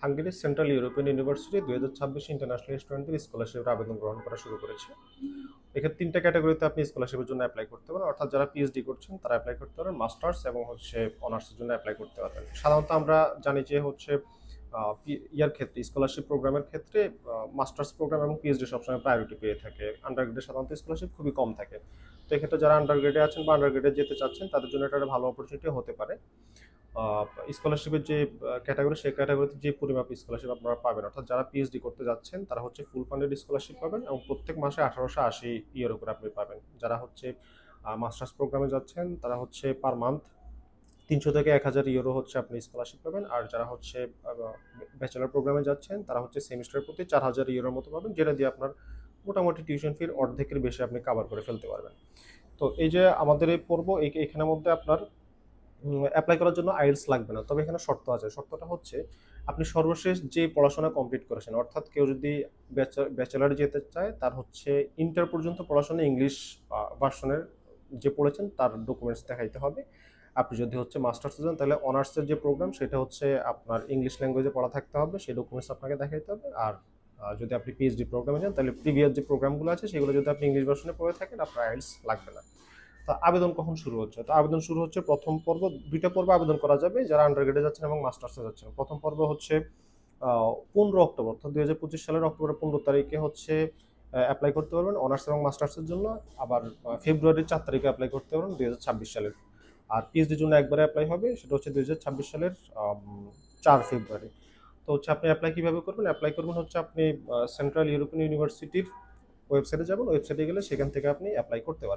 হাঙ্গেরির central European university 2026 international স্টুডেন্টদের স্কলারশিপের আবেদন গ্রহণ করা শুরু করেছে। এক্ষেত্রে 3টা ক্যাটাগরিতে আপনি স্কলারশিপের জন্য অ্যাপ্লাই করতে পারেন, অর্থাৎ যারা পিএইচডি করছেন তারা অ্যাপ্লাই করতে পারেন, মাস্টার্স এবং অনার্সের জন্য অ্যাপ্লাই করতে পারবেন। সাধারণত আমরা জানি যে ইয়ার ক্ষেত্রে স্কলারশিপ প্রোগ্রামের ক্ষেত্রে মাস্টার্স প্রোগ্রাম এবং পিএইচডি সবসময় প্রায়োরিটি পেয়ে থাকে। আন্ডারগ্রেডে সাধারণত স্কলারশিপ খুবই কম থাকে। তো এক্ষেত্রে যারা আন্ডারগ্রেডে আছেন বা আন্ডারগ্রেডে যেতে চাচ্ছেন তাদের জন্য এটা একটা ভালো অপরচুনিটি হতে পারে। স্কলারশিপের যে ক্যাটাগরি, সেই ক্যাটাগরিতে যে পরিমাপ স্কলারশিপ আপনারা পাবেন, অর্থাৎ যারা পিএইচডি করতে যাচ্ছেন তারা ফুল ফান্ডেড স্কলারশিপ পাবেন এবং প্রত্যেক মাসে 1880 ইউরো করে আপনি পাবেন। যারা মাস্টার্স প্রোগ্রামে যাচ্ছেন তারা পার মান্থ 300 থেকে 1000 ইউরো আপনি স্কলারশিপ পাবেন। আর যারা ব্যাচেলার প্রোগ্রামে যাচ্ছেন তারা সেমিস্টারের প্রতি 4000 ইউরোর মতো পাবেন, যেটা দিয়ে আপনার মোটামুটি টিউশন ফির অর্ধেকের বেশি আপনি কাভার করে ফেলতে পারবেন। তো এই যে আমাদের এই পর্ব, এখানের মধ্যে আপনার অ্যাপ্লাই করার জন্য আইএলটিএস লাগবে না, তবে এখানে শর্ত আছে। শর্তটা আপনি সর্বশেষ যে পড়াশোনা কমপ্লিট করেছেন, অর্থাৎ কেউ যদি ব্যাচেলারে যেতে চায় তার ইন্টার পর্যন্ত পড়াশোনা ইংলিশ ভার্সনের যে পড়েছেন তার ডকুমেন্টস দেখাইতে হবে। আপনি যদি মাস্টার্সে যান তাহলে অনার্সের যে প্রোগ্রাম সেটা আপনার ইংলিশ ল্যাঙ্গুয়েজে পড়া থাকতে হবে, সেই ডকুমেন্টস আপনাকে দেখাইতে হবে। আর যদি আপনি পিএইচডি প্রোগ্রামে যান তাহলে প্রিভিয়াস যে প্রোগ্রামগুলো আছে সেগুলো যদি আপনি ইংলিশ ভার্সনে পড়ে থাকেন আপনার আইএলটিএস লাগবে না। তো আবেদন কখন শুরু হচ্ছে? তো আবেদন শুরু হচ্ছে প্রথম পর্ব, 2টা পর্বে আবেদন করা যাবে যারা আন্ডারগ্রেডে যাচ্ছেন এবং মাস্টার্সে যাচ্ছেন। প্রথম পর্ব 15 অক্টোবর, অর্থাৎ 2025 সালের অক্টোবরের 15 তারিখে অ্যাপ্লাই করতে পারবেন অনার্স এবং মাস্টার্সের জন্য। আবার ফেব্রুয়ারির 4 তারিখে অ্যাপ্লাই করতে পারবেন 2026 সালের। আর পিএইচডির জন্য একবারে অ্যাপ্লাই হবে, সেটা 2026 সালের 4 ফেব্রুয়ারি। তো আপনি অ্যাপ্লাই কিভাবে করবেন? অ্যাপ্লাই করবেন আপনি সেন্ট্রাল ইউরোপিয়ান ইউনিভার্সিটির ওয়েবসাইটে যাবেন, ওয়েবসাইটে গেলে সেখান থেকে আপনি অ্যাপ্লাই করতে পারবেন।